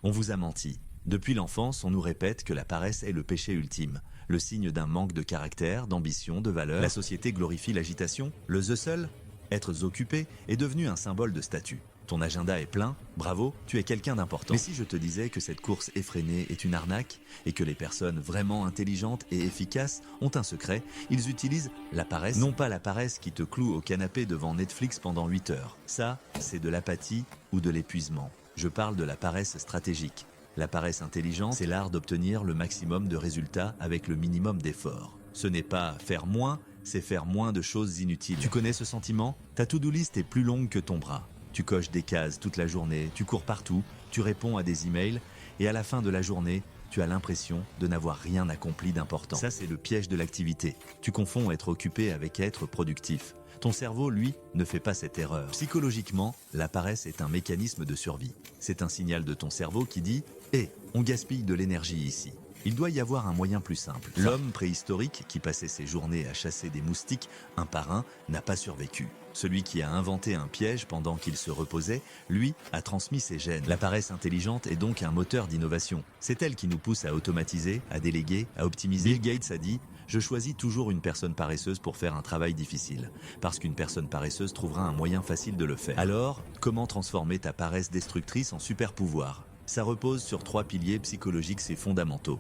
On vous a menti. Depuis l'enfance, on nous répète que la paresse est le péché ultime, le signe d'un manque de caractère, d'ambition, de valeur. La société glorifie l'agitation, le hustle, être occupé, est devenu un symbole de statut. Ton agenda est plein, bravo, tu es quelqu'un d'important. Mais si je te disais que cette course effrénée est une arnaque, et que les personnes vraiment intelligentes et efficaces ont un secret, ils utilisent la paresse, non pas la paresse qui te cloue au canapé devant Netflix pendant 8 heures. Ça, c'est de l'apathie ou de l'épuisement. Je parle de la paresse stratégique. La paresse intelligente, c'est l'art d'obtenir le maximum de résultats avec le minimum d'efforts. Ce n'est pas faire moins, c'est faire moins de choses inutiles. Tu connais ce sentiment? Ta to-do list est plus longue que ton bras. Tu coches des cases toute la journée, tu cours partout, tu réponds à des emails, et à la fin de la journée, tu as l'impression de n'avoir rien accompli d'important. Ça, c'est le piège de l'activité. Tu confonds être occupé avec être productif. Ton cerveau, lui, ne fait pas cette erreur. Psychologiquement, la paresse est un mécanisme de survie. C'est un signal de ton cerveau qui dit « Hé, on gaspille de l'énergie ici ». Il doit y avoir un moyen plus simple. L'homme préhistorique qui passait ses journées à chasser des moustiques un par un n'a pas survécu. Celui qui a inventé un piège pendant qu'il se reposait, lui, a transmis ses gènes. La paresse intelligente est donc un moteur d'innovation. C'est elle qui nous pousse à automatiser, à déléguer, à optimiser. Bill Gates a dit « Je choisis toujours une personne paresseuse pour faire un travail difficile, parce qu'une personne paresseuse trouvera un moyen facile de le faire. » Alors, comment transformer ta paresse destructrice en super pouvoir ? Ça repose sur 3 piliers psychologiques et fondamentaux.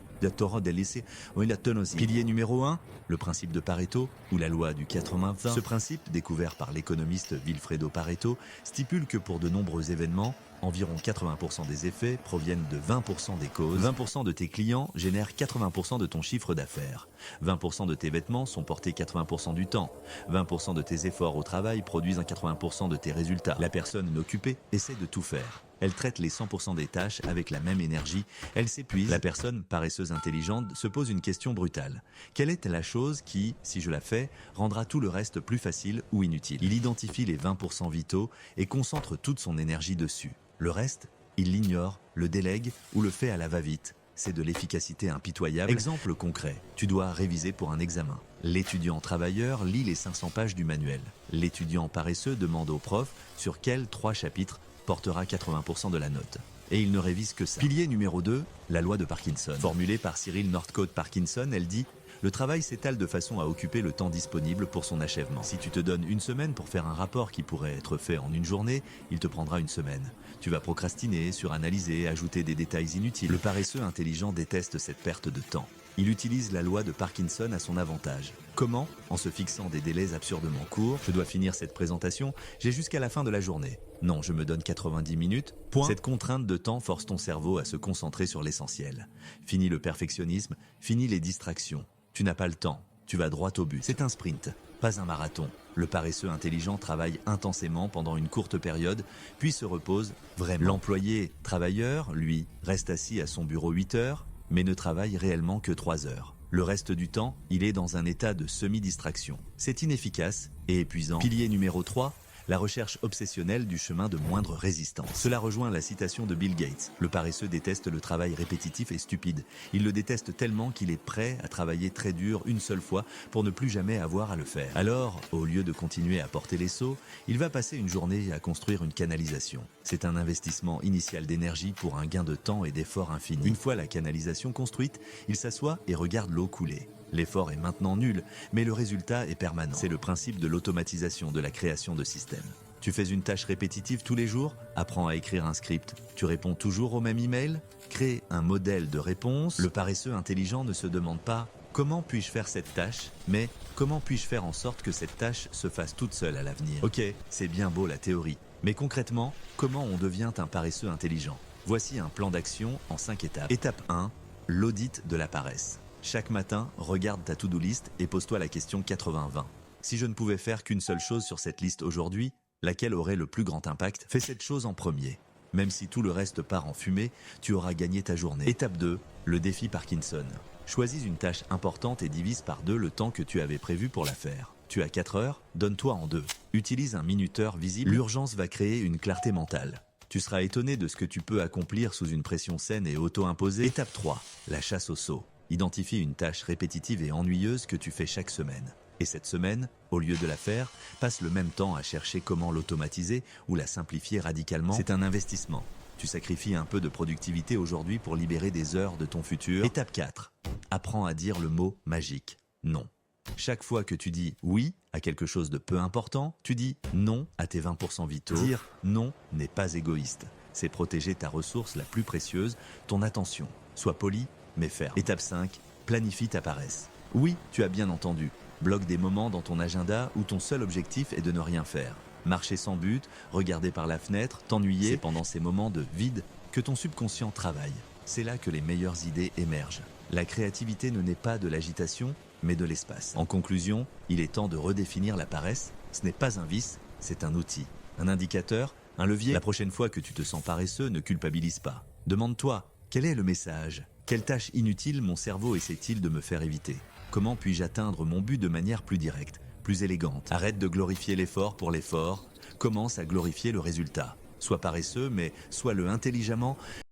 Pilier numéro 1, le principe de Pareto, ou la loi du 80-20. Ce principe, découvert par l'économiste Vilfredo Pareto, stipule que pour de nombreux événements, environ 80% des effets proviennent de 20% des causes. 20% de tes clients génèrent 80% de ton chiffre d'affaires. 20% de tes vêtements sont portés 80% du temps. 20% de tes efforts au travail produisent un 80% de tes résultats. La personne inoccupée essaie de tout faire. Elle traite les 100% des tâches avec la même énergie, elle s'épuise. La personne paresseuse intelligente se pose une question brutale. Quelle est la chose qui, si je la fais, rendra tout le reste plus facile ou inutile? Il identifie les 20% vitaux et concentre toute son énergie dessus. Le reste, il l'ignore, le délègue ou le fait à la va-vite. C'est de l'efficacité impitoyable. Exemple concret, tu dois réviser pour un examen. L'étudiant travailleur lit les 500 pages du manuel. L'étudiant paresseux demande au prof sur quels 3 chapitres portera 80% de la note. Et il ne révise que ça. Pilier numéro 2, la loi de Parkinson. Formulée par Cyril Northcote Parkinson, elle dit « Le travail s'étale de façon à occuper le temps disponible pour son achèvement. Si tu te donnes une semaine pour faire un rapport qui pourrait être fait en une journée, il te prendra une semaine. Tu vas procrastiner, suranalyser, ajouter des détails inutiles. Le paresseux intelligent déteste cette perte de temps. Il utilise la loi de Parkinson à son avantage. Comment? En se fixant des délais absurdement courts. Je dois finir cette présentation, j'ai jusqu'à la fin de la journée. Non, je me donne 90 minutes. Point. Cette contrainte de temps force ton cerveau à se concentrer sur l'essentiel. Fini le perfectionnisme, fini les distractions. Tu n'as pas le temps, tu vas droit au but. C'est un sprint, pas un marathon. Le paresseux intelligent travaille intensément pendant une courte période, puis se repose vraiment. L'employé travailleur, lui, reste assis à son bureau 8 heures, mais ne travaille réellement que 3 heures. Le reste du temps, il est dans un état de semi-distraction. C'est inefficace et épuisant. Pilier numéro 3, la recherche obsessionnelle du chemin de moindre résistance. Cela rejoint la citation de Bill Gates. Le paresseux déteste le travail répétitif et stupide. Il le déteste tellement qu'il est prêt à travailler très dur une seule fois pour ne plus jamais avoir à le faire. Alors, au lieu de continuer à porter les seaux, il va passer une journée à construire une canalisation. C'est un investissement initial d'énergie pour un gain de temps et d'effort infini. Une fois la canalisation construite, il s'assoit et regarde l'eau couler. L'effort est maintenant nul, mais le résultat est permanent. C'est le principe de l'automatisation de la création de systèmes. Tu fais une tâche répétitive tous les jours, apprends à écrire un script, tu réponds toujours au même email, crée un modèle de réponse. Le paresseux intelligent ne se demande pas « Comment puis-je faire cette tâche ?» mais « Comment puis-je faire en sorte que cette tâche se fasse toute seule à l'avenir ?» Ok, c'est bien beau la théorie, mais concrètement, comment on devient un paresseux intelligent? Voici un plan d'action en 5 étapes. Étape 1, l'audit de la paresse. Chaque matin, regarde ta to-do list et pose-toi la question 80-20. Si je ne pouvais faire qu'une seule chose sur cette liste aujourd'hui, laquelle aurait le plus grand impact? Fais cette chose en premier. Même si tout le reste part en fumée, tu auras gagné ta journée. Étape 2, le défi Parkinson. Choisis une tâche importante et divise par 2 le temps que tu avais prévu pour la faire. Tu as 4 heures, donne-toi en 2. Utilise un minuteur visible. L'urgence va créer une clarté mentale. Tu seras étonné de ce que tu peux accomplir sous une pression saine et auto-imposée. Étape 3, la chasse au saut. Identifie une tâche répétitive et ennuyeuse que tu fais chaque semaine. Et cette semaine, au lieu de la faire, passe le même temps à chercher comment l'automatiser ou la simplifier radicalement. C'est un investissement. Tu sacrifies un peu de productivité aujourd'hui pour libérer des heures de ton futur. Étape 4. Apprends à dire le mot magique. Non. Chaque fois que tu dis oui à quelque chose de peu important, tu dis non à tes 20% vitaux. Dire non n'est pas égoïste. C'est protéger ta ressource la plus précieuse, ton attention. Sois poli, mais ferme. Étape 5. Planifie ta paresse. Oui, tu as bien entendu. Bloque des moments dans ton agenda où ton seul objectif est de ne rien faire. Marcher sans but, regarder par la fenêtre, t'ennuyer. C'est pendant ces moments de vide que ton subconscient travaille. C'est là que les meilleures idées émergent. La créativité ne naît pas de l'agitation, mais de l'espace. En conclusion, il est temps de redéfinir la paresse. Ce n'est pas un vice, c'est un outil. Un indicateur, un levier. La prochaine fois que tu te sens paresseux, ne culpabilise pas. Demande-toi, quel est le message ? Quelle tâche inutile mon cerveau essaie-t-il de me faire éviter ? Comment puis-je atteindre mon but de manière plus directe, plus élégante ? Arrête de glorifier l'effort pour l'effort, commence à glorifier le résultat. Sois paresseux, mais sois-le intelligemment.